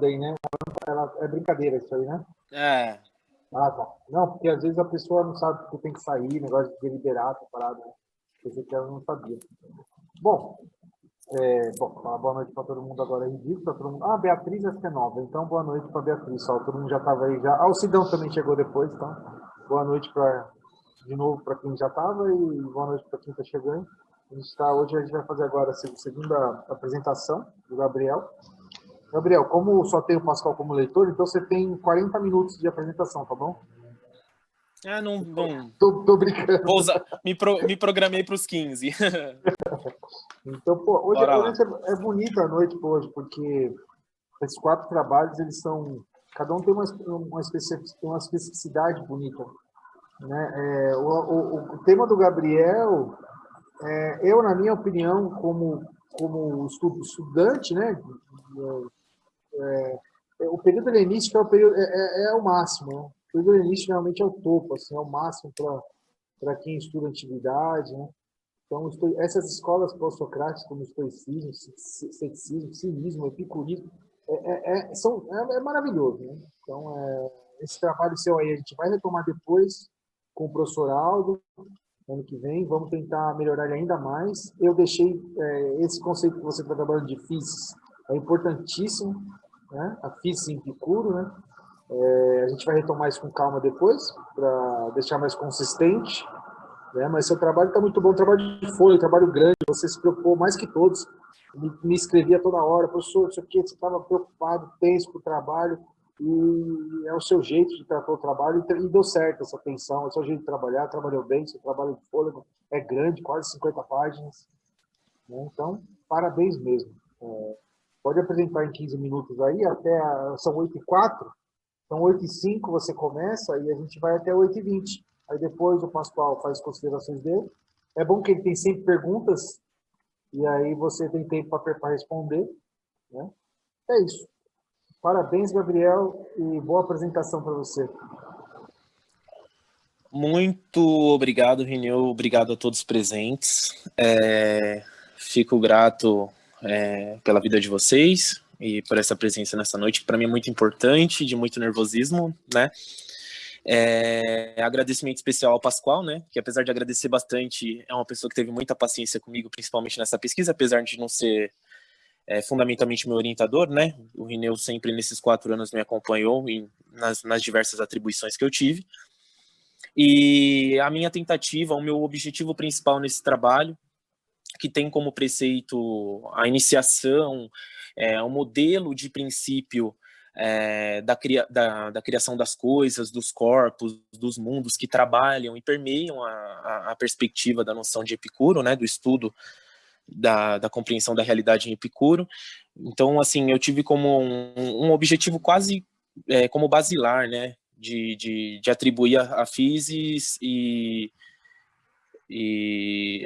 daí, né? É brincadeira isso aí, né? É. Ah, tá. Não, porque às vezes a pessoa não sabe que tem que sair, negócio de deliberar, parada, né? Quer dizer que ela não sabia. Bom, falar boa noite para todo mundo agora é ridículo, para todo mundo. Ah, Beatriz acho que é nova, então boa noite para Beatriz, só, todo mundo já estava aí já. Ah, o Sidão também chegou depois, então boa noite de novo para quem já estava e boa noite para quem está chegando. Hoje a gente vai fazer agora a segunda apresentação do Gabriel. Gabriel, como só tem o Pascoal como leitor, então você tem 40 minutos de apresentação, tá bom? Ah, não. Tô brincando. Vou usar. Me programei para os 15. Então, pô, hoje Bora lá. é bonita a noite hoje, porque esses 4 trabalhos, eles são... Cada um tem uma especificidade bonita. Né? O tema do Gabriel, eu, na minha opinião, como estudante, né? O período helenístico é o máximo. Né? O período helenístico realmente é o topo, assim, é o máximo para quem estuda antiguidade. Né? Então, essas escolas pós-socráticas, como o estoicismo, ceticismo, cinismo, epicurismo, é maravilhoso. Né? Então, esse trabalho seu aí a gente vai retomar depois com o professor Aldo, ano que vem, vamos tentar melhorar ele ainda mais. Eu deixei esse conceito que você está trabalhando de física, é importantíssimo, né? A física em Epicuro, né? A gente vai retomar isso com calma depois, para deixar mais consistente. Né? Mas seu trabalho está muito bom, trabalho de folha, trabalho grande, você se preocupou mais que todos, me escrevia toda hora, professor, isso aqui, você estava preocupado, tenso com o trabalho, e é o seu jeito de tratar o trabalho, e deu certo essa atenção, é o seu jeito de trabalhar, trabalhou bem, seu trabalho de fôlego é grande, quase 50 páginas, né? Então, parabéns mesmo. Pode apresentar em 15 minutos aí, são 8h04, então 8h05 você começa e a gente vai até 8h20. Aí depois o Pascoal faz considerações dele. É bom que ele tem sempre perguntas e aí você tem tempo para responder. Né? É isso. Parabéns, Gabriel, e boa apresentação para você. Muito obrigado, Rineu. Obrigado a todos presentes. Fico grato pela vida de vocês e por essa presença nessa noite, que para mim é muito importante, de muito nervosismo, né? Agradecimento especial ao Pascoal, né? Que apesar de agradecer bastante, é uma pessoa que teve muita paciência comigo, principalmente nessa pesquisa, apesar de não ser fundamentalmente meu orientador, né? O Rineu sempre nesses 4 anos me acompanhou nas diversas atribuições que eu tive. E a minha tentativa, o meu objetivo principal nesse trabalho, que tem como preceito a iniciação, um modelo de princípio da criação das coisas, dos corpos, dos mundos que trabalham e permeiam a perspectiva da noção de Epicuro, né, do estudo da compreensão da realidade em Epicuro. Então, assim, eu tive como um objetivo quase como basilar, né, de atribuir a physis e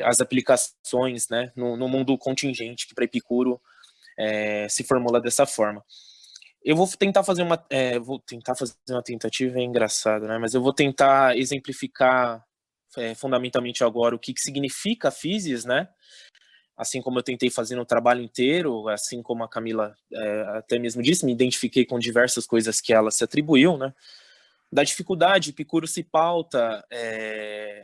as aplicações, né, no mundo contingente, que para Epicuro se formula dessa forma. Eu vou tentar fazer uma tentativa, é engraçado, né, mas eu vou tentar exemplificar fundamentalmente agora o que significa a physis, né, assim como eu tentei fazer no trabalho inteiro, assim como a Camila até mesmo disse, me identifiquei com diversas coisas que ela se atribuiu, né, da dificuldade. Epicuro se pauta,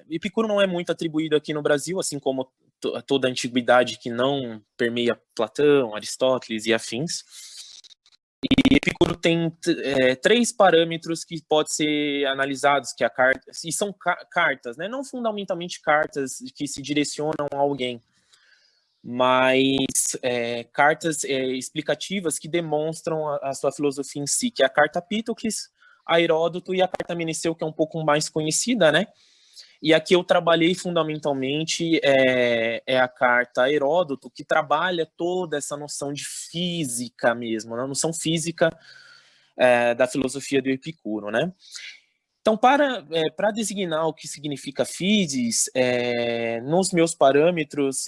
Epicuro não é muito atribuído aqui no Brasil, assim como toda a antiguidade que não permeia Platão, Aristóteles e afins. E Epicuro tem 3 parâmetros que podem ser analisados, que a carta, e são cartas, né? Não fundamentalmente cartas que se direcionam a alguém, mas cartas explicativas que demonstram a sua filosofia em si, que é a carta Pítocles, a Heródoto e a carta Meneceu, que é um pouco mais conhecida, né? E aqui eu trabalhei fundamentalmente a carta Heródoto, que trabalha toda essa noção de física mesmo, né? A noção física da filosofia do Epicuro, né? Então, para designar o que significa physis, nos meus parâmetros,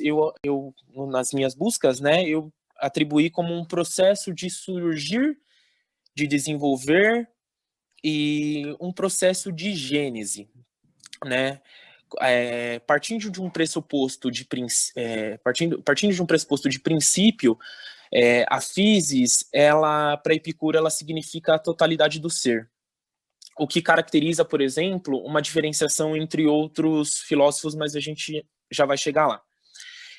nas minhas buscas, né, eu atribuí como um processo de surgir, de desenvolver e um processo de gênese, né? Partindo de um pressuposto de princípio, A physis, ela, para Epicuro, ela significa a totalidade do ser. O que caracteriza, por exemplo, uma diferenciação entre outros filósofos, mas a gente já vai chegar lá.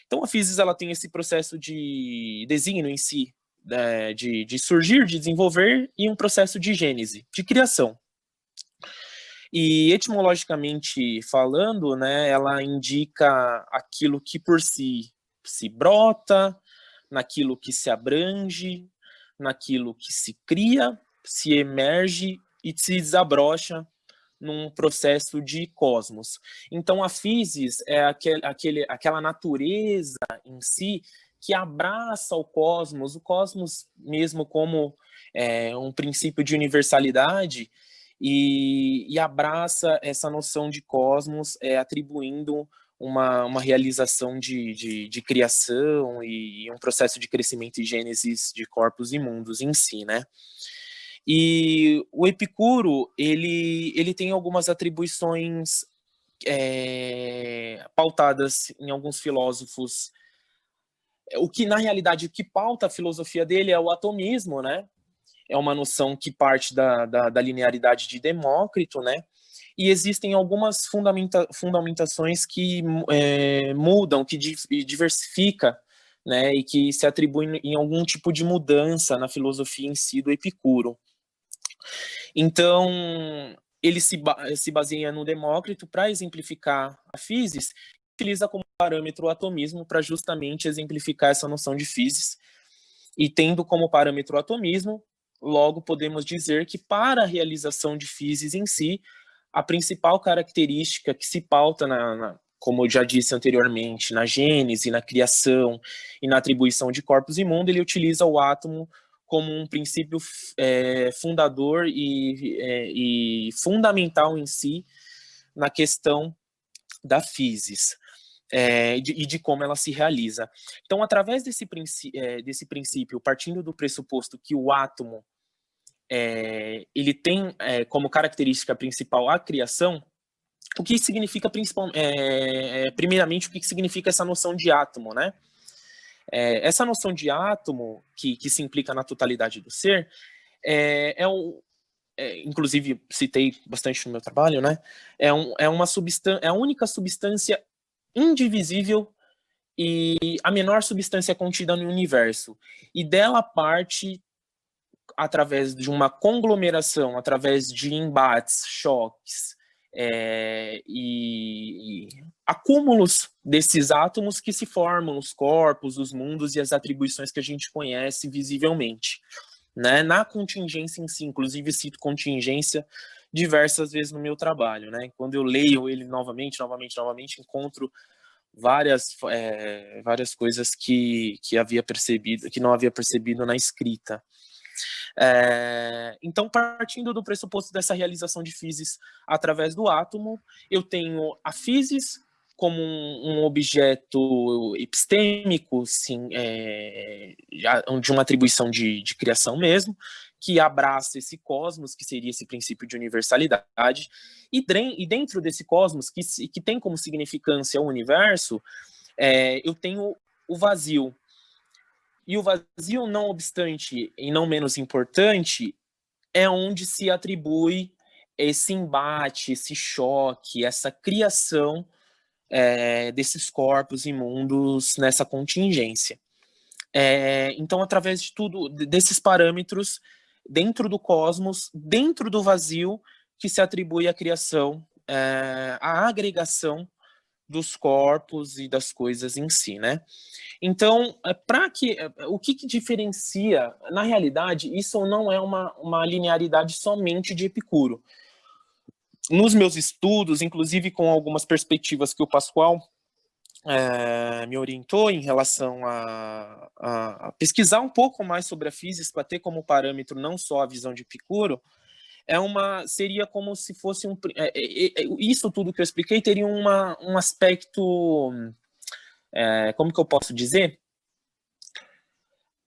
Então, a physis, ela tem esse processo de desígnio em si, né, de surgir, de desenvolver, e um processo de gênese, de criação. E, etimologicamente falando, né, ela indica aquilo que por si se brota, naquilo que se abrange, naquilo que se cria, se emerge e se desabrocha num processo de cosmos. Então, a physis é aquela natureza em si que abraça o cosmos mesmo como um princípio de universalidade, e abraça essa noção de cosmos, atribuindo uma realização de criação e um processo de crescimento e gênesis de corpos e mundos em si, né? E o Epicuro, ele tem algumas atribuições pautadas em alguns filósofos. O que, na realidade, o que pauta a filosofia dele é o atomismo, né? É uma noção que parte da linearidade de Demócrito, né? E existem algumas fundamentações que mudam, que diversifica, né? E que se atribuem em algum tipo de mudança na filosofia em si do Epicuro. Então, ele se baseia no Demócrito para exemplificar a physis, utiliza como parâmetro o atomismo para justamente exemplificar essa noção de physis. E tendo como parâmetro o atomismo, logo podemos dizer que para a realização de physis em si, a principal característica que se pauta como eu já disse anteriormente, na gênese, na criação e na atribuição de corpos e mundo, ele utiliza o átomo como um princípio fundador e fundamental em si na questão da physis. E de como ela se realiza. Então, através desse princípio, partindo do pressuposto que o átomo ele tem como característica principal a criação, o que significa primeiramente, o que significa essa noção de átomo, né? Essa noção de átomo, que se implica na totalidade do ser, inclusive citei bastante no meu trabalho, né? É a única substância indivisível e a menor substância contida no universo. E dela parte, através de uma conglomeração, através de embates, choques e acúmulos desses átomos que se formam os corpos, os mundos e as atribuições que a gente conhece visivelmente. Né? Na contingência em si, inclusive cito contingência diversas vezes no meu trabalho. Né? Quando eu leio ele novamente, encontro várias coisas que havia percebido, que não havia percebido na escrita. Então, partindo do pressuposto dessa realização de physis através do átomo, eu tenho a physis como um objeto epistêmico, sim, de uma atribuição de criação mesmo, que abraça esse cosmos, que seria esse princípio de universalidade, e dentro desse cosmos, que tem como significância o universo, eu tenho o vazio. E o vazio, não obstante, e não menos importante, é onde se atribui esse embate, esse choque, essa criação desses corpos imundos nessa contingência. Então, através de tudo, desses parâmetros, dentro do cosmos, dentro do vazio, que se atribui a criação, a agregação dos corpos e das coisas em si, né? Então, o que diferencia, na realidade, isso não é uma linearidade somente de Epicuro. Nos meus estudos, inclusive com algumas perspectivas que o Pascoal me orientou em relação a pesquisar um pouco mais sobre a physis, para ter como parâmetro não só a visão de Epicuro, seria como se fosse isso tudo que eu expliquei teria um aspecto, como que eu posso dizer?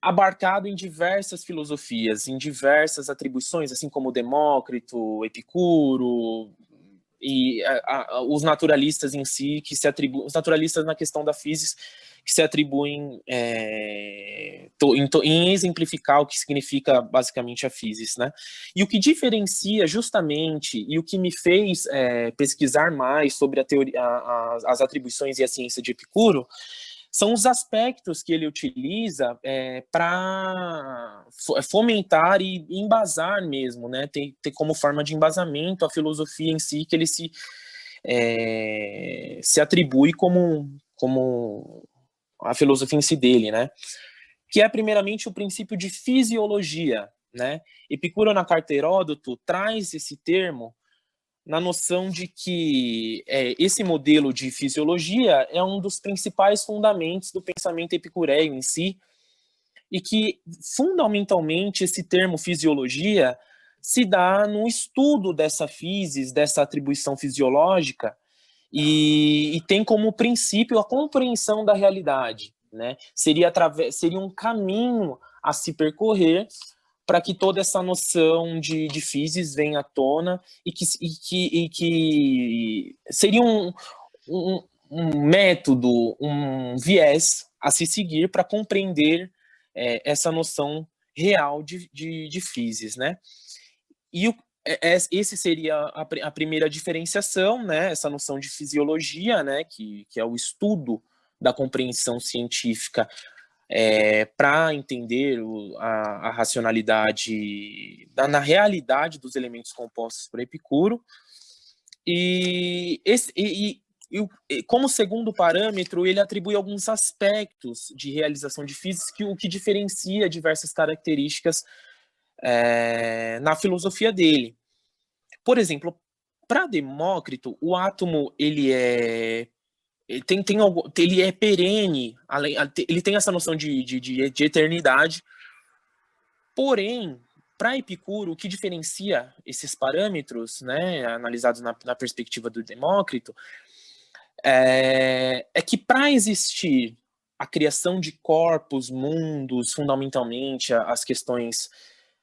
Abarcado em diversas filosofias, em diversas atribuições, assim como Demócrito, Epicuro, e os naturalistas em si, que se atribuem, os naturalistas na questão da physis, que se atribuem em exemplificar o que significa basicamente a physis, né? E o que diferencia justamente, e o que me fez pesquisar mais sobre a teoria, as atribuições e a ciência de Epicuro, são os aspectos que ele utiliza para fomentar e embasar mesmo, né? Ter como forma de embasamento a filosofia em si, que ele se atribui como a filosofia em si dele, né? Que é primeiramente o princípio de fisiologia, né? Epicuro, na Carta a Heródoto, traz esse termo na noção de que esse modelo de fisiologia é um dos principais fundamentos do pensamento epicureio em si, e que, fundamentalmente, esse termo fisiologia se dá no estudo dessa physis, dessa atribuição fisiológica, e tem como princípio a compreensão da realidade, né? Seria um caminho a se percorrer para que toda essa noção de physis venha à tona e que seria um método, um viés a se seguir para compreender essa noção real de physis, né? E esse seria a primeira diferenciação, né? Essa noção de fisiologia, né? Que é o estudo da compreensão científica para entender a racionalidade na realidade dos elementos compostos por Epicuro. E como segundo parâmetro, ele atribui alguns aspectos de realização de physis, o que diferencia diversas características na filosofia dele. Por exemplo, para Demócrito, o átomo ele é perene, ele tem essa noção de eternidade, porém, para Epicuro, o que diferencia esses parâmetros, né, analisados na perspectiva do Demócrito, é que para existir a criação de corpos, mundos, fundamentalmente as questões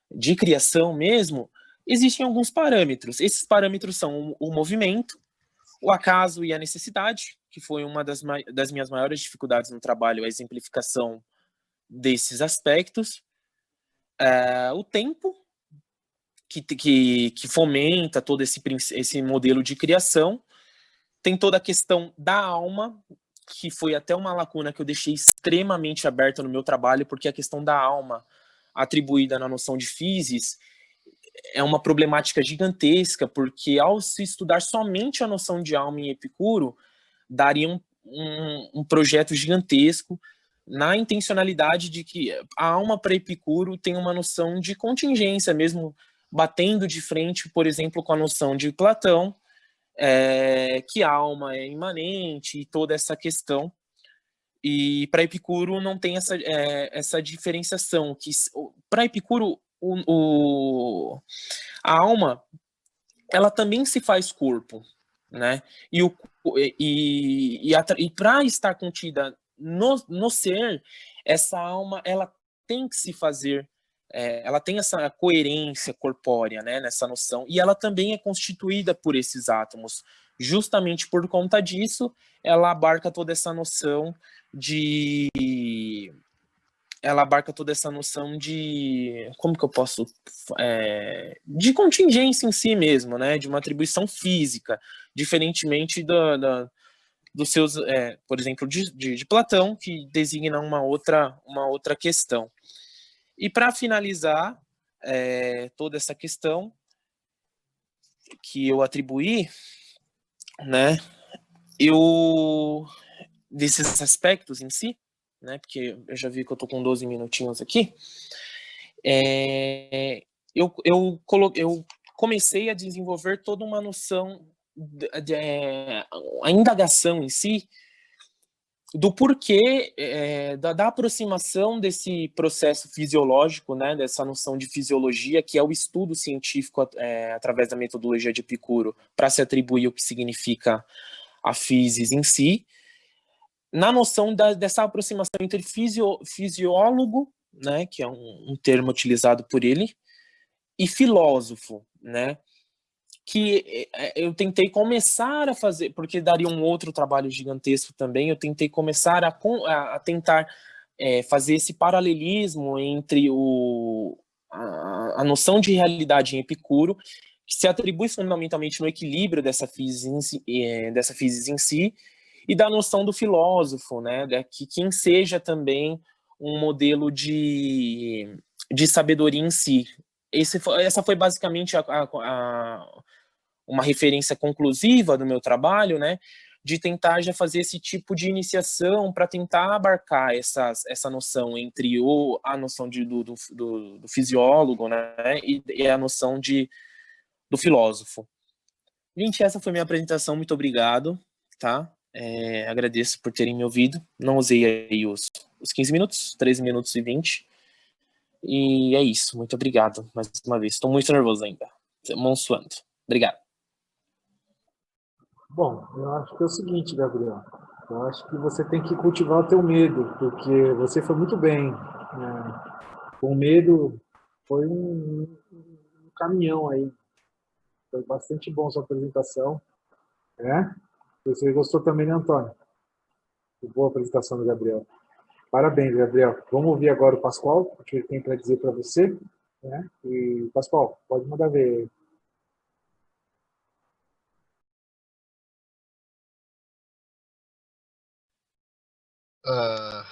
de criação mesmo, existem alguns parâmetros. Esses parâmetros são o movimento, o acaso e a necessidade, que foi uma das minhas maiores dificuldades no trabalho, a exemplificação desses aspectos, o tempo, que fomenta todo esse modelo de criação, tem toda a questão da alma, que foi até uma lacuna que eu deixei extremamente aberta no meu trabalho, porque a questão da alma atribuída na noção de physis é uma problemática gigantesca, porque ao se estudar somente a noção de alma em Epicuro, daria um projeto gigantesco na intencionalidade de que a alma para Epicuro tem uma noção de contingência, mesmo batendo de frente, por exemplo, com a noção de Platão, que a alma é imanente e toda essa questão. E para Epicuro não tem essa diferenciação, que para Epicuro a alma ela também se faz corpo, né? E para estar contida no ser, essa alma ela tem que se fazer, ela tem essa coerência corpórea, né? Nessa noção, e ela também é constituída por esses átomos. Justamente por conta disso, ela abarca toda essa noção de como que eu posso de contingência em si mesmo, né, de uma atribuição física, diferentemente dos seus, por exemplo, de Platão, que designa uma outra questão. E para finalizar toda essa questão que eu atribuí, né, desses aspectos em si, né, porque eu já vi que eu tô com 12 minutinhos aqui, eu comecei a desenvolver toda uma noção, a indagação em si, do porquê da aproximação desse processo fisiológico, né, dessa noção de fisiologia, que é o estudo científico através da metodologia de Epicuro, para se atribuir o que significa a physis em si, na noção dessa aproximação entre fisiólogo, né, que é um termo utilizado por ele, e filósofo, né? que eu tentei começar a fazer, porque daria um outro trabalho gigantesco também, eu tentei começar a tentar fazer esse paralelismo entre a noção de realidade em Epicuro, que se atribui fundamentalmente no equilíbrio dessa physis em si, e da noção do filósofo, né, que quem seja também um modelo de sabedoria em si. Essa foi basicamente uma referência conclusiva do meu trabalho, né, de tentar já fazer esse tipo de iniciação para tentar abarcar essa noção entre a noção do fisiólogo, né, e a noção do filósofo. Gente, essa foi minha apresentação, muito obrigado, tá? Agradeço por terem me ouvido. Não usei aí os 15 minutos, 13 minutos e 20. E é isso, muito obrigado mais uma vez. Estou muito nervoso ainda, mão suando. Obrigado. Bom, eu acho que é o seguinte, Gabriel. Eu acho que você tem que cultivar o teu medo, porque você foi muito bem. O medo foi um caminhão aí. Foi bastante bom sua apresentação, né? Você gostou também, né, Antônio? Boa apresentação do Gabriel. Parabéns, Gabriel. Vamos ouvir agora o Pascoal, o que ele tem para dizer para você, né? E, Pascoal, pode mandar ver.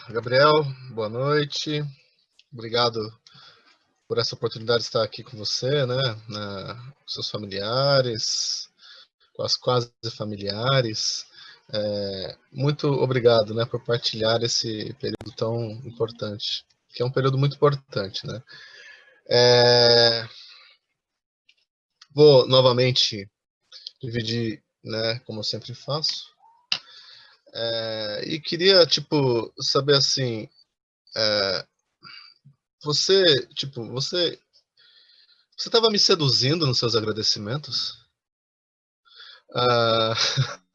Gabriel, boa noite. Obrigado por essa oportunidade de estar aqui com você, né? Com seus familiares, com as quase familiares. Muito obrigado, né, por partilhar esse período tão importante, que é um período muito importante, né? Vou novamente dividir, né, como eu sempre faço. E queria, tipo, saber assim, você estava me seduzindo nos seus agradecimentos?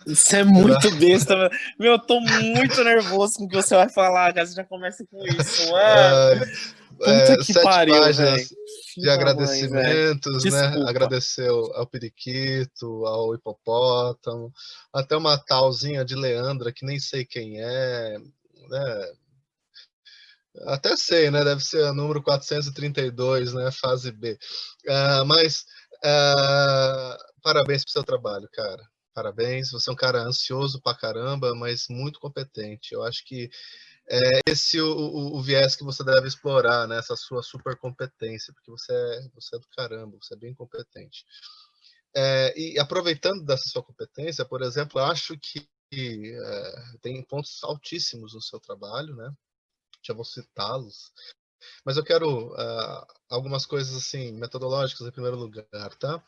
Isso é muito besta, meu. Eu tô muito nervoso com o que você vai falar, cara. Você já começa com isso, mano. Puta que 7 pariu, velho. páginas de agradecimentos, né? Desculpa. Agradeceu ao periquito, ao hipopótamo, até uma talzinha de Leandra, que nem sei quem é, né? Até sei, né? Deve ser a número 432, né? Fase B. Mas parabéns pro seu trabalho, cara. Parabéns. Você é um cara ansioso pra caramba, mas muito competente. Eu acho que esse é o viés que você deve explorar, né? Essa sua super competência, porque você é do caramba, você é bem competente. E aproveitando dessa sua competência, por exemplo, acho que tem pontos altíssimos no seu trabalho, né? Já vou citá-los, mas eu quero algumas coisas assim metodológicas em primeiro lugar, tá?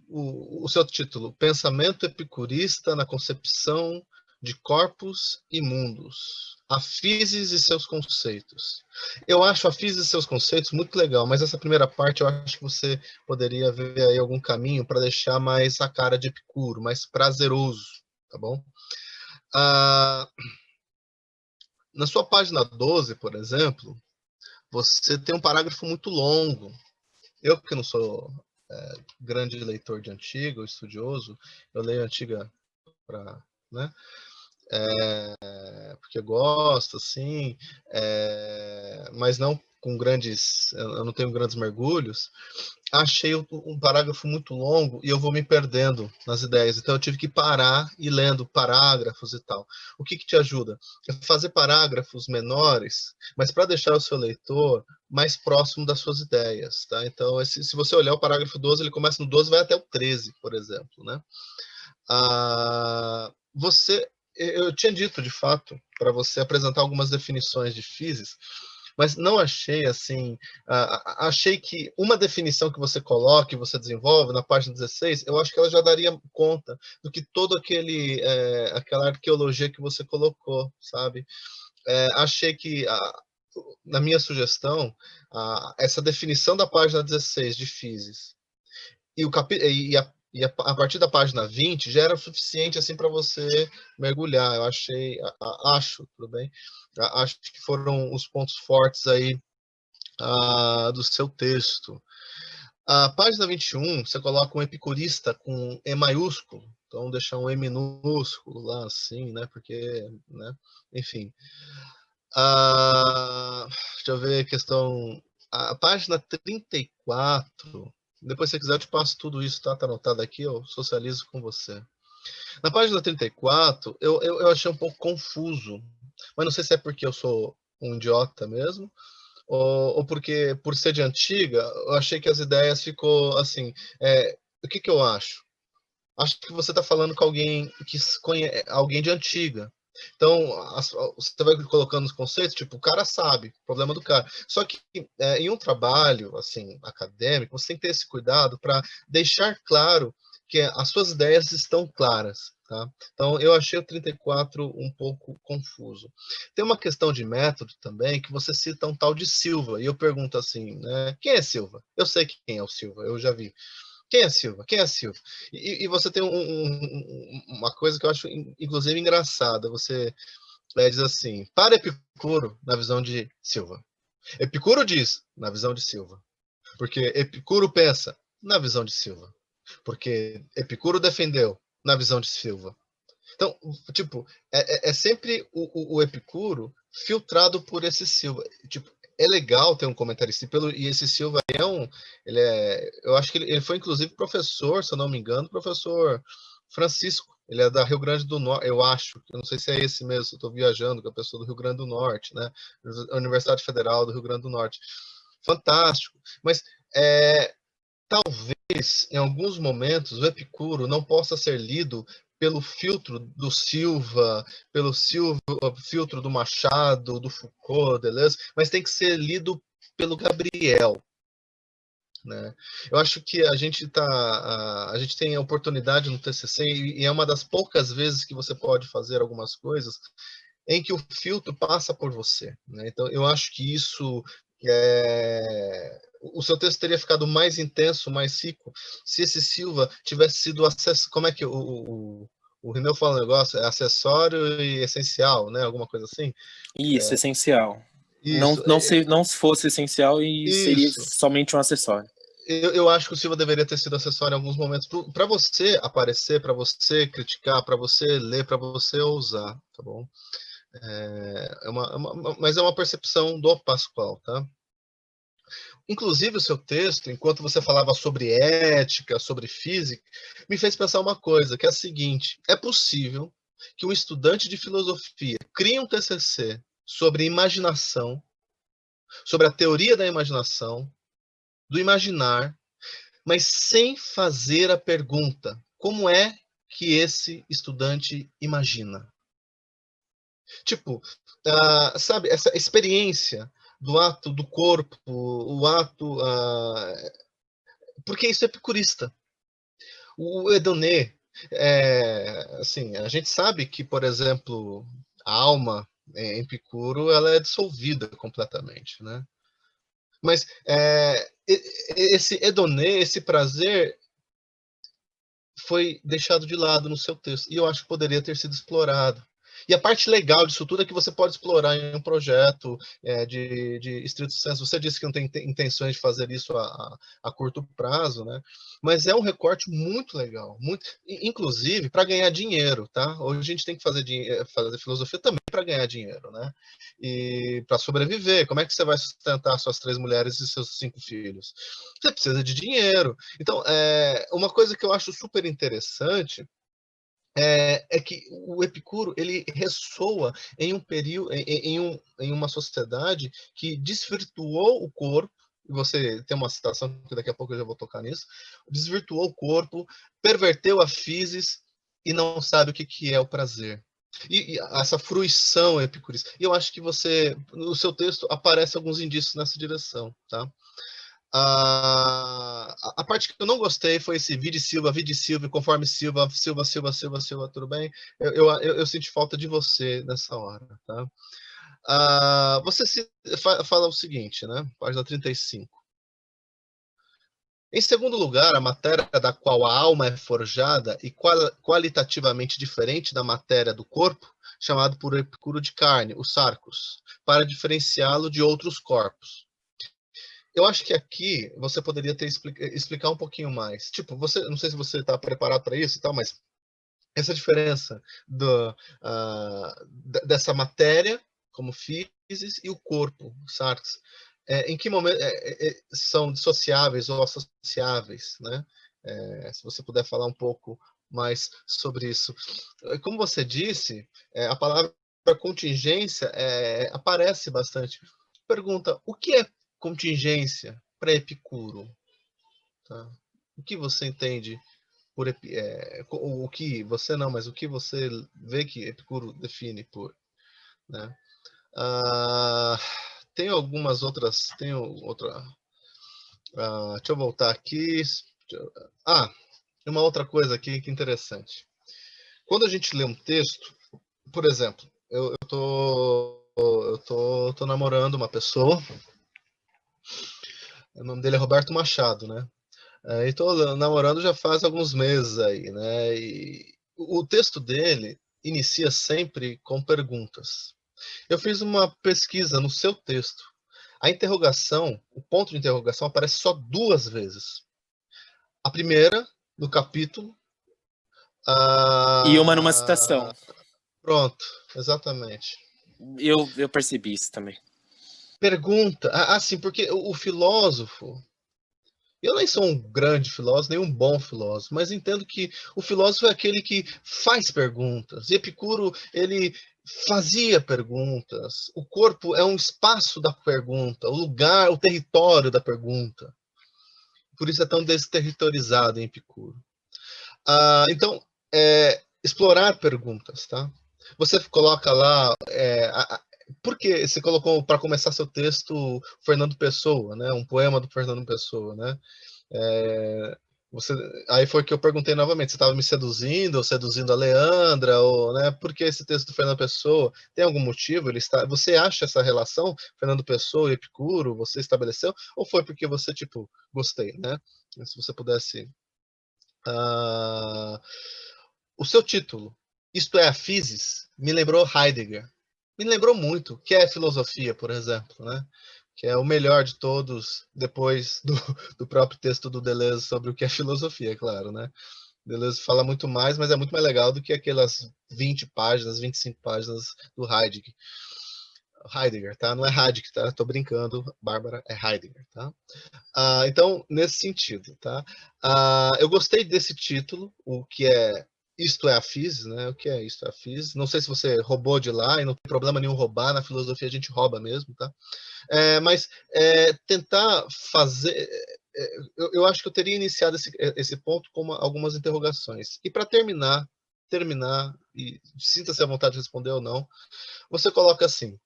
O seu título, Pensamento Epicurista na Concepção de Corpos e Mundos, a physis e seus conceitos. Eu acho a physis e seus conceitos muito legal, mas essa primeira parte eu acho que você poderia ver aí algum caminho para deixar mais a cara de Epicuro, mais prazeroso, tá bom? Na sua página 12, por exemplo, você tem um parágrafo muito longo. Eu, que não sou grande leitor de Antiga, estudioso, eu leio Antiga para, né? Porque gosto, assim, mas não com grandes, eu não tenho grandes mergulhos. Achei um parágrafo muito longo e eu vou me perdendo nas ideias. Então eu tive que parar e lendo parágrafos e tal. O que te ajuda? É fazer parágrafos menores, mas para deixar o seu leitor mais próximo das suas ideias, tá? Então, se você olhar o parágrafo 12, ele começa no 12 e vai até o 13, por exemplo, né? Eu tinha dito, de fato, para você apresentar algumas definições de physis, mas não achei assim. Achei que uma definição que você coloca, e você desenvolve na página 16, eu acho que ela já daria conta do que todo aquela arqueologia que você colocou, sabe? Achei que na minha sugestão, essa definição da página 16 de physis a partir da página 20 já era suficiente assim para você mergulhar. Eu acho, tudo bem? Acho que foram os pontos fortes aí do seu texto. A página 21, você coloca um epicurista com E maiúsculo, então deixar um E minúsculo lá assim, né? Porque, né? Enfim. Deixa eu ver a questão. A página 34. Depois, se você quiser, eu te passo tudo isso, tá? Tá anotado aqui, eu socializo com você. Na página 34, eu achei um pouco confuso, mas não sei se é porque eu sou um idiota mesmo, ou porque, por ser de antiga, eu achei que as ideias ficou assim. O que eu acho? Acho que você está falando com alguém que conhece, alguém de antiga. Então, você vai colocando os conceitos, tipo, o cara sabe, problema do cara. Só que em um trabalho, assim, acadêmico, você tem que ter esse cuidado para deixar claro que as suas ideias estão claras, tá? Então, eu achei o 34 um pouco confuso. Tem uma questão de método também, que você cita um tal de Silva, e eu pergunto assim, né, quem é Silva? Eu sei quem é o Silva, eu já vi. Quem é Silva? Quem é Silva? E você tem uma coisa que eu acho, inclusive, engraçada. Você diz assim, para Epicuro, na visão de Silva. Epicuro diz, na visão de Silva. Porque Epicuro pensa, na visão de Silva. Porque Epicuro defendeu, na visão de Silva. Então, tipo, é sempre o Epicuro filtrado por esse Silva. Tipo, é legal ter um comentarista, e esse Silva eu acho que ele foi inclusive professor, se eu não me engano, professor Francisco. Ele é da Rio Grande do Norte, eu acho. Eu não sei se é esse mesmo, eu estou viajando com a pessoa do Rio Grande do Norte, né? Universidade Federal do Rio Grande do Norte. Fantástico. Mas talvez, em alguns momentos, o Epicuro não possa ser lido pelo filtro do Silva, filtro do Machado, do Foucault, Deleuze, mas tem que ser lido pelo Gabriel. Né? Eu acho que a gente tem a oportunidade no TCC, e é uma das poucas vezes que você pode fazer algumas coisas em que o filtro passa por você. Né? Então, eu acho que isso o seu texto teria ficado mais intenso, mais rico, se esse Silva tivesse sido acesso. Como é que o Rineu fala um negócio? É acessório e essencial, né? Alguma coisa assim? Isso, essencial. Não, Isso, não se fosse essencial e seria isso. somente um acessório. Eu acho que o Silva deveria ter sido acessório em alguns momentos para você aparecer, para você criticar, para você ler, para você ousar, tá bom? Mas é uma percepção do Pascoal, tá? Inclusive, o seu texto, enquanto você falava sobre ética, sobre física, me fez pensar uma coisa, que é a seguinte: é possível que um estudante de filosofia crie um TCC sobre imaginação, sobre a teoria da imaginação, do imaginar, mas sem fazer a pergunta: como é que esse estudante imagina? Tipo, sabe, essa experiência do ato do corpo, o ato. Porque isso é epicurista. O Edoné, assim, a gente sabe que, por exemplo, a alma em Epicuro ela é dissolvida completamente, né? Mas esse Edoné, esse prazer, foi deixado de lado no seu texto. E eu acho que poderia ter sido explorado. E a parte legal disso tudo é que você pode explorar em um projeto de estrito senso. Você disse que não tem intenções de fazer isso a curto prazo, né? Mas é um recorte muito legal, muito, inclusive para ganhar dinheiro, tá? Hoje a gente tem que fazer filosofia também para ganhar dinheiro, né? E para sobreviver. Como é que você vai sustentar suas 3 mulheres e seus 5 filhos? Você precisa de dinheiro. Então, uma coisa que eu acho super interessante é que o Epicuro ele ressoa em um período, em uma sociedade que desvirtuou o corpo. Você tem uma citação que daqui a pouco eu já vou tocar nisso. Desvirtuou o corpo, perverteu a physis e não sabe o que é o prazer. E essa fruição epicurista. E eu acho que no seu texto, aparecem alguns indícios nessa direção, tá? A parte que eu não gostei foi esse vide Silva, conforme Silva, Silva, Silva, Silva, Silva, tudo bem? Eu senti falta de você nessa hora, tá? Você fala o seguinte, né? Página 35. Em segundo lugar, a matéria da qual a alma é forjada e qualitativamente diferente da matéria do corpo, chamado por Epicuro de carne, o sarcos, para diferenciá-lo de outros corpos. eu acho que aqui você poderia explicar um pouquinho mais. Tipo, não sei se você está preparado para isso e tal, mas essa diferença dessa matéria, como físis, e o corpo, sarx, em que momento são dissociáveis ou associáveis, né? Se você puder falar um pouco mais sobre isso. Como você disse, a palavra contingência aparece bastante. Pergunta, o que é contingência para Epicuro? Tá? O que você entende por o que você não, mas o que você vê que Epicuro define por, né? Tem algumas outras, deixa eu voltar aqui. Uma outra coisa aqui que interessante. Quando a gente lê um texto, por exemplo, eu tô namorando uma pessoa, o nome dele é Roberto Machado, né? E tô namorando já faz alguns meses aí, né? E o texto dele inicia sempre com perguntas. Eu fiz uma pesquisa no seu texto. A interrogação, o ponto de interrogação aparece só 2 vezes. A primeira, no capítulo. E uma numa citação. Pronto, exatamente. Eu percebi isso também. Pergunta, assim, porque o filósofo, eu nem sou um grande filósofo, nem um bom filósofo, mas entendo que o filósofo é aquele que faz perguntas. E Epicuro, ele fazia perguntas. O corpo é um espaço da pergunta, o lugar, o território da pergunta. Por isso é tão desterritorizado em Epicuro. Então, explorar perguntas, tá? Você coloca lá, por que você colocou para começar seu texto Fernando Pessoa, né? Um poema do Fernando Pessoa, né? Aí foi que eu perguntei novamente, você estava me seduzindo, ou seduzindo a Leandra, ou, né? Por que esse texto do Fernando Pessoa? Tem algum motivo? Você acha essa relação, Fernando Pessoa e Epicuro, você estabeleceu? Ou foi porque você, tipo, gostei, né? Se você pudesse... O seu título, Isto é a Physis, me lembrou Heidegger. Me lembrou muito, que é filosofia, por exemplo, né? Que é o melhor de todos, depois do próprio texto do Deleuze sobre o que é filosofia, claro, né? Deleuze fala muito mais, mas é muito mais legal do que aquelas 20 páginas, 25 páginas do Heidegger. Heidegger, tá? Não é Heidegger, tá? Tô brincando, Bárbara, é Heidegger, tá? Então, nesse sentido, tá? Eu gostei desse título, o que é Isto é a Physis, né? O que é Isto é a Physis? Não sei se você roubou de lá, e não tem problema nenhum roubar, na filosofia a gente rouba mesmo, tá? Mas tentar fazer... eu acho que eu teria iniciado esse ponto com algumas interrogações. E para terminar, e sinta-se à vontade de responder ou não, você coloca assim,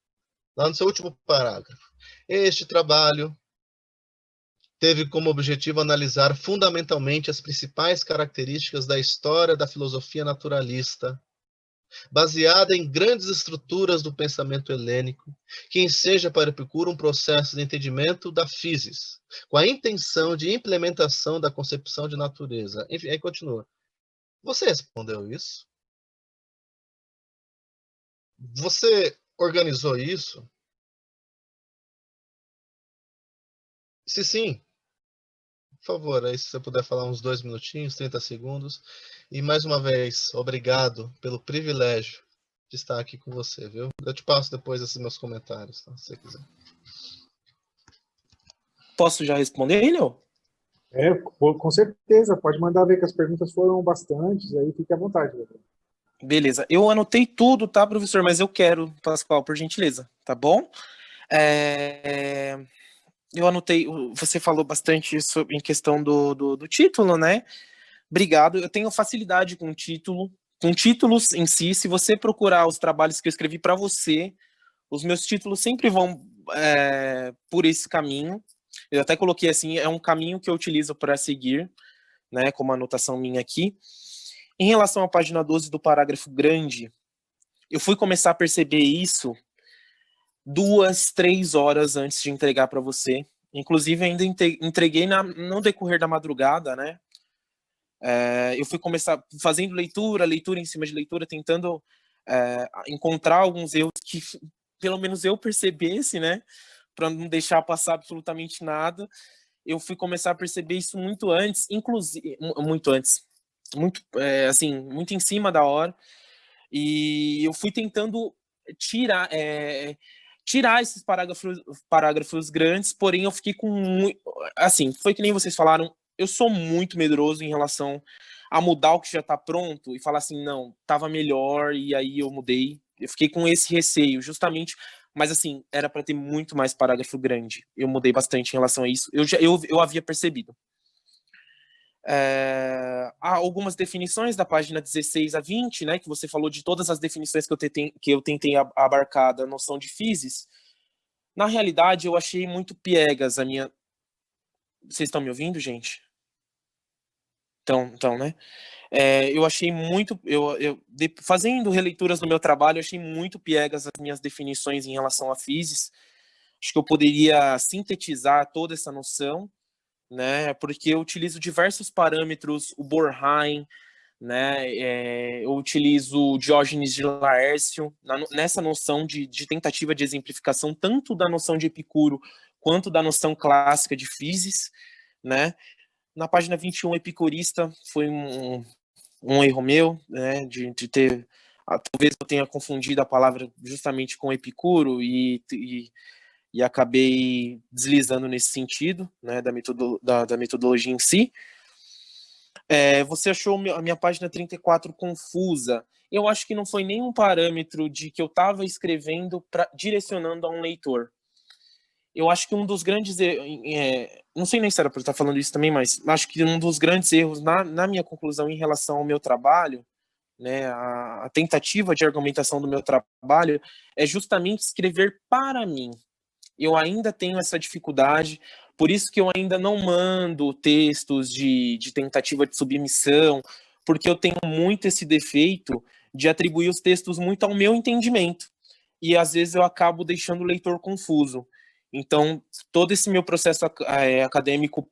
lá no seu último parágrafo, este trabalho teve como objetivo analisar fundamentalmente as principais características da história da filosofia naturalista, baseada em grandes estruturas do pensamento helênico, que enseja para Epicuro um processo de entendimento da physis, com a intenção de implementação da concepção de natureza. Enfim, aí continua. Você respondeu isso? Você organizou isso? Se sim, por favor, aí se você puder falar uns 2 minutinhos, 30 segundos. E mais uma vez, obrigado pelo privilégio de estar aqui com você, viu? Eu te passo depois esses meus comentários, tá? Se você quiser. Posso já responder, Enel? Com certeza, pode mandar ver que as perguntas foram bastantes, aí fique à vontade. Beleza, eu anotei tudo, tá, professor? Mas eu quero, Pascoal, por gentileza, tá bom? Eu anotei, você falou bastante isso em questão do título, né? Obrigado, eu tenho facilidade com título, com títulos em si. Se você procurar os trabalhos que eu escrevi para você, os meus títulos sempre vão por esse caminho. Eu até coloquei assim, é um caminho que eu utilizo para seguir, né, como anotação minha aqui. Em relação à página 12 do parágrafo grande, eu fui começar a perceber isso 2, 3 horas antes de entregar para você. Inclusive, ainda entreguei no decorrer da madrugada, né? Eu fui começar fazendo leitura em cima de leitura, tentando encontrar alguns erros que, pelo menos, eu percebesse, né? não deixar passar absolutamente nada, eu fui começar a perceber isso muito antes, inclusive, muito antes, muito, assim, muito em cima da hora, e eu fui tentando tirar, tirar esses parágrafos grandes, porém eu fiquei com muito, assim, foi que nem vocês falaram, eu sou muito medroso em relação a mudar o que já está pronto e falar assim, não, estava melhor e aí eu mudei. Eu fiquei com esse receio, justamente, mas assim, era para ter muito mais parágrafo grande. Eu mudei bastante em relação a isso. Eu havia percebido. Há algumas definições da página 16 a 20, né, que você falou de todas as definições que eu tentei abarcar da noção de physis. Na realidade, eu achei muito piegas a minha... Vocês estão me ouvindo, gente? Então, né? Eu achei muito... fazendo releituras do meu trabalho, eu achei muito piegas as minhas definições em relação a physis. Acho que eu poderia sintetizar toda essa noção, né? Porque eu utilizo diversos parâmetros, o Bornheim, né? Eu utilizo Diógenes de Laércio nessa noção de tentativa de exemplificação, tanto da noção de Epicuro quanto da noção clássica de physis, né? Na página 21, epicurista foi um erro meu, né? De ter... Talvez eu tenha confundido a palavra justamente com Epicuro e acabei deslizando nesse sentido, né, da metodologia em si. Você achou a minha página 34 confusa? Eu acho que não foi nenhum parâmetro de que eu estava escrevendo direcionando a um leitor. Eu acho que um dos grandes... não sei nem se era para estar falando isso também, mas acho que um dos grandes erros na minha conclusão em relação ao meu trabalho, né, a tentativa de argumentação do meu trabalho, é justamente escrever para mim. Eu ainda tenho essa dificuldade, por isso que eu ainda não mando textos de tentativa de submissão, porque eu tenho muito esse defeito de atribuir os textos muito ao meu entendimento. E às vezes eu acabo deixando o leitor confuso. Então, todo esse meu processo acadêmico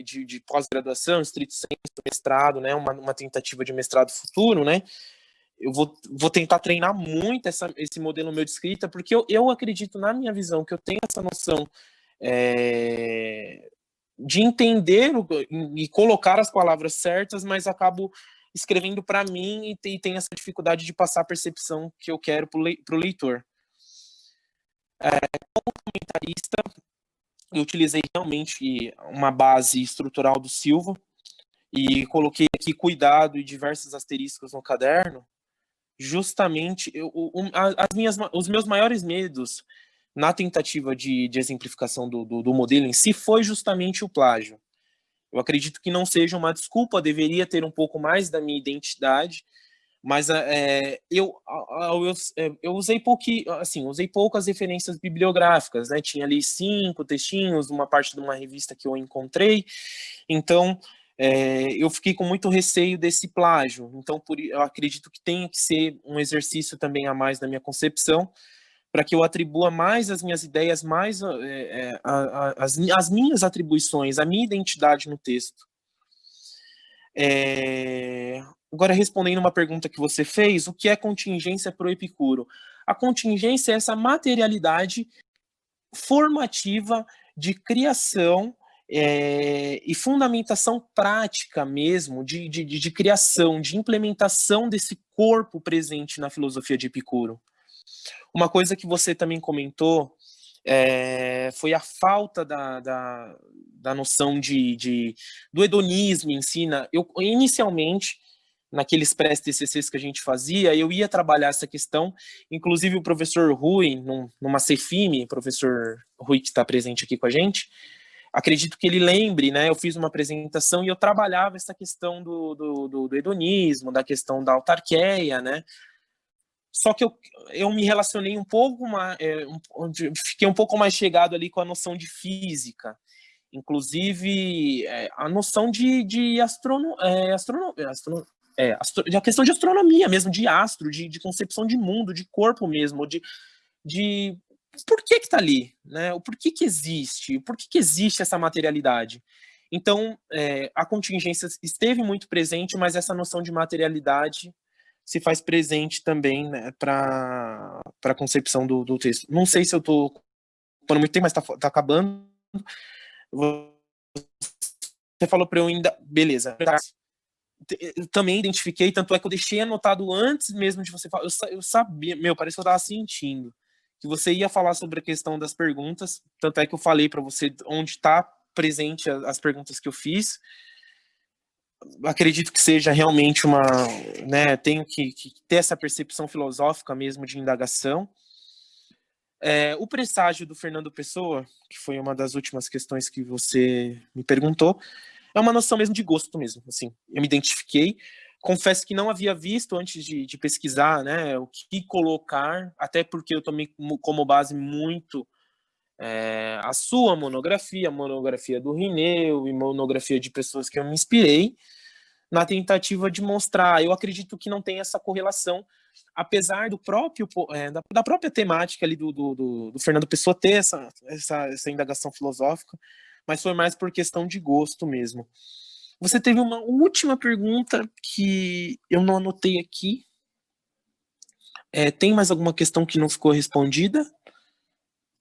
de pós-graduação, estrito sensu, mestrado, né, uma tentativa de mestrado futuro, né, eu vou tentar treinar muito esse modelo meu de escrita, porque eu acredito, na minha visão, que eu tenho essa noção de entender e colocar as palavras certas, mas acabo escrevendo para mim e tenho essa dificuldade de passar a percepção que eu quero para o leitor. Como comentarista, eu utilizei realmente uma base estrutural do Silva e coloquei aqui cuidado e diversos asteriscos no caderno. Justamente os meus maiores medos na tentativa de exemplificação do modelo em si foi justamente o plágio. Eu acredito que não seja uma desculpa, deveria ter um pouco mais da minha identidade, mas eu usei usei poucas referências bibliográficas, né? Tinha ali 5 textinhos, uma parte de uma revista que eu encontrei, então eu fiquei com muito receio desse plágio. Então, eu acredito que tenha que ser um exercício também a mais na minha concepção, para que eu atribua mais as minhas ideias, mais as minhas atribuições, a minha identidade no texto. Agora, respondendo uma pergunta que você fez, o que é contingência para o Epicuro? A contingência é essa materialidade formativa de criação e fundamentação prática mesmo, de criação, de implementação desse corpo presente na filosofia de Epicuro. Uma coisa que você também comentou foi a falta da noção do hedonismo em si. Inicialmente, naqueles pré-TCCs que a gente fazia, eu ia trabalhar essa questão, inclusive o professor Rui, numa Cefime, professor Rui que está presente aqui com a gente, acredito que ele lembre, né, eu fiz uma apresentação e eu trabalhava essa questão do hedonismo, da questão da autarqueia, né, só que eu me relacionei um pouco mais, fiquei um pouco mais chegado ali com a noção de física, inclusive a noção de a questão de astronomia mesmo, de astro, de concepção de mundo, de corpo mesmo, de por que está ali, né? O porquê que existe, por que existe essa materialidade. Então, a contingência esteve muito presente, mas essa noção de materialidade se faz presente também, né, para a concepção do texto. Não sei se eu estou ocupando muito tempo, mas tá acabando. Você falou para eu ainda... Beleza. Eu também identifiquei, tanto é que eu deixei anotado antes mesmo de você falar. Eu sabia, parece que eu tava sentindo que você ia falar sobre a questão das perguntas, tanto é que eu falei para você onde tá presente as perguntas que eu fiz. Acredito que seja realmente uma, né, tenho que ter essa percepção filosófica mesmo de indagação. O presságio do Fernando Pessoa, que foi uma das últimas questões que você me perguntou, é uma noção mesmo de gosto mesmo, assim, eu me identifiquei, confesso que não havia visto antes de pesquisar, né, o que colocar, até porque eu tomei como base muito a sua monografia, a monografia do Rineu e monografia de pessoas que eu me inspirei, na tentativa de mostrar, eu acredito que não tem essa correlação, apesar do próprio, da própria temática ali do Fernando Pessoa ter essa indagação filosófica, mas foi mais por questão de gosto mesmo. Você teve uma última pergunta que eu não anotei aqui. Tem mais alguma questão que não ficou respondida?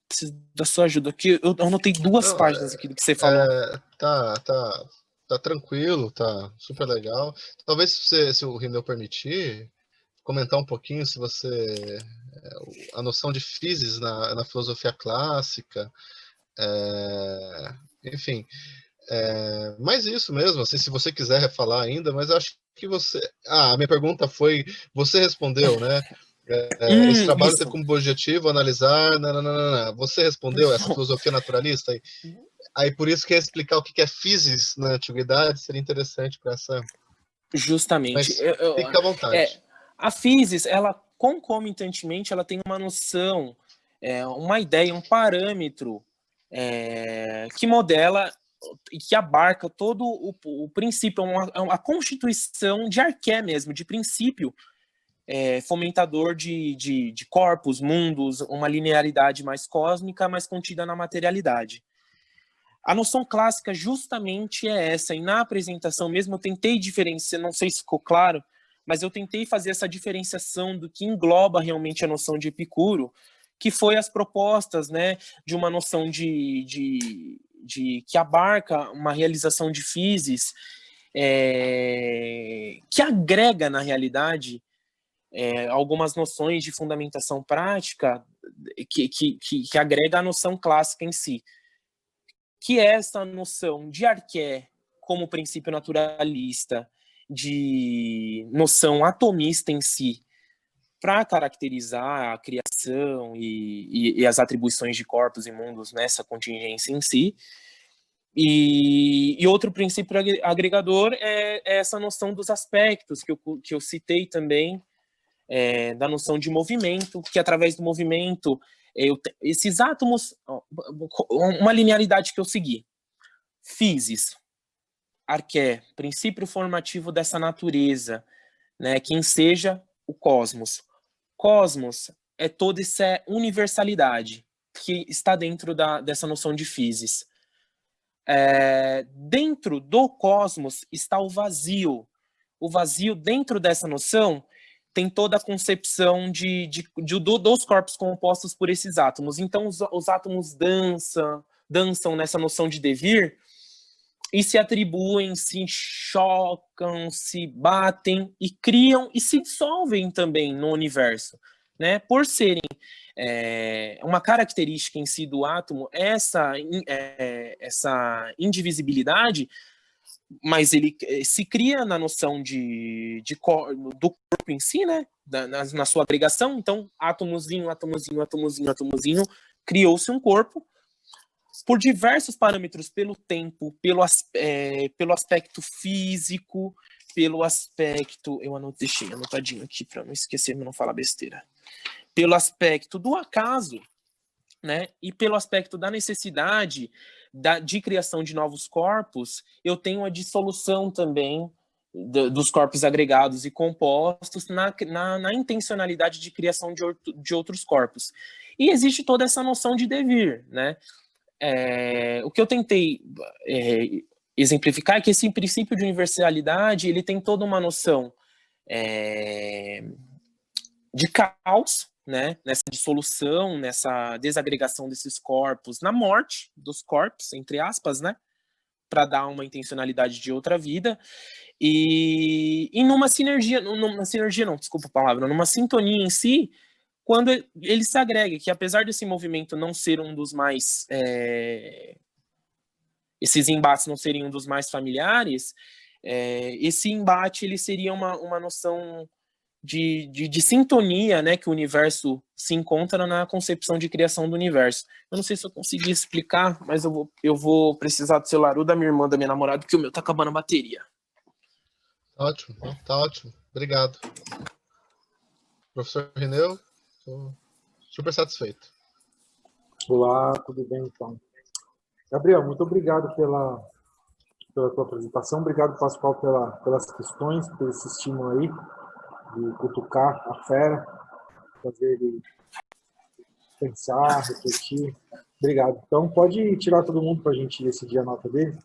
Preciso da sua ajuda aqui. Eu anotei 2 páginas aqui do que você falou. Tá tranquilo, tá super legal. Talvez se o Rineu permitir, comentar um pouquinho se você a noção de physis na filosofia clássica, enfim, mas isso mesmo, assim, se você quiser falar ainda, mas eu acho que a minha pergunta foi, você respondeu, né? Esse trabalho tem Isso. como objetivo analisar, você respondeu essa filosofia naturalista, aí por isso que explicar o que é physis na antiguidade seria interessante para essa. Justamente. Mas fica à vontade. A physis, ela concomitantemente, ela tem uma noção, uma ideia, um parâmetro que modela e que abarca todo o princípio, uma constituição de arqué mesmo, de princípio fomentador de corpos, mundos, uma linearidade mais cósmica, mais contida na materialidade. A noção clássica justamente é essa, e na apresentação mesmo eu tentei diferenciar, não sei se ficou claro, mas eu tentei fazer essa diferenciação do que engloba realmente a noção de Epicuro, que foi as propostas, né, de uma noção de que abarca uma realização de physis, que agrega, na realidade, algumas noções de fundamentação prática que agrega a noção clássica em si, que é essa noção de arqué como princípio naturalista, de noção atomista em si, para caracterizar a criação e as atribuições de corpos e mundos nessa contingência em si. E outro princípio agregador é essa noção dos aspectos que eu citei também, da noção de movimento, que através do movimento, esses átomos, uma linearidade que eu segui. Physis, arqué, princípio formativo dessa natureza, né, que enseja o cosmos. Cosmos é toda essa universalidade que está dentro dessa noção de physis. Dentro do cosmos está o vazio. O vazio, dentro dessa noção, tem toda a concepção dos corpos compostos por esses átomos. Então, os átomos dançam nessa noção de devir e se atribuem, se chocam, se batem e criam e se dissolvem também no universo, né? Por serem uma característica em si do átomo, essa indivisibilidade, mas ele se cria na noção do corpo em si, né? Na sua agregação. Então, átomozinho, criou-se um corpo por diversos parâmetros, pelo tempo, pelo aspecto físico, pelo aspecto... deixei anotadinho aqui para não esquecer, não falar besteira. Pelo aspecto do acaso, né? E pelo aspecto da necessidade de criação de novos corpos, eu tenho a dissolução também dos corpos agregados e compostos na intencionalidade de criação de outros corpos. E existe toda essa noção de devir, né? O que eu tentei exemplificar é que esse princípio de universalidade, ele tem toda uma noção de caos, né, nessa dissolução, nessa desagregação desses corpos, na morte dos corpos, entre aspas, né, para dar uma intencionalidade de outra vida, e numa sinergia não, desculpa a palavra, numa sintonia em si, quando ele se agrega, que apesar desse movimento não ser um dos mais, esses embates não serem um dos mais familiares, esse embate ele seria uma noção de sintonia, né, que o universo se encontra na concepção de criação do universo. Eu não sei se eu consegui explicar, mas eu vou precisar do celular ou da minha irmã, da minha namorada, porque o meu tá acabando a bateria. Ótimo, tá ótimo. Obrigado. Professor Rineu, estou super satisfeito. Olá, tudo bem então? Gabriel, muito obrigado pela tua apresentação, obrigado, Pascoal, pelas questões, por esse estímulo aí, de cutucar a fera, fazer ele pensar, refletir. Obrigado. Então, pode tirar todo mundo para a gente decidir a nota dele?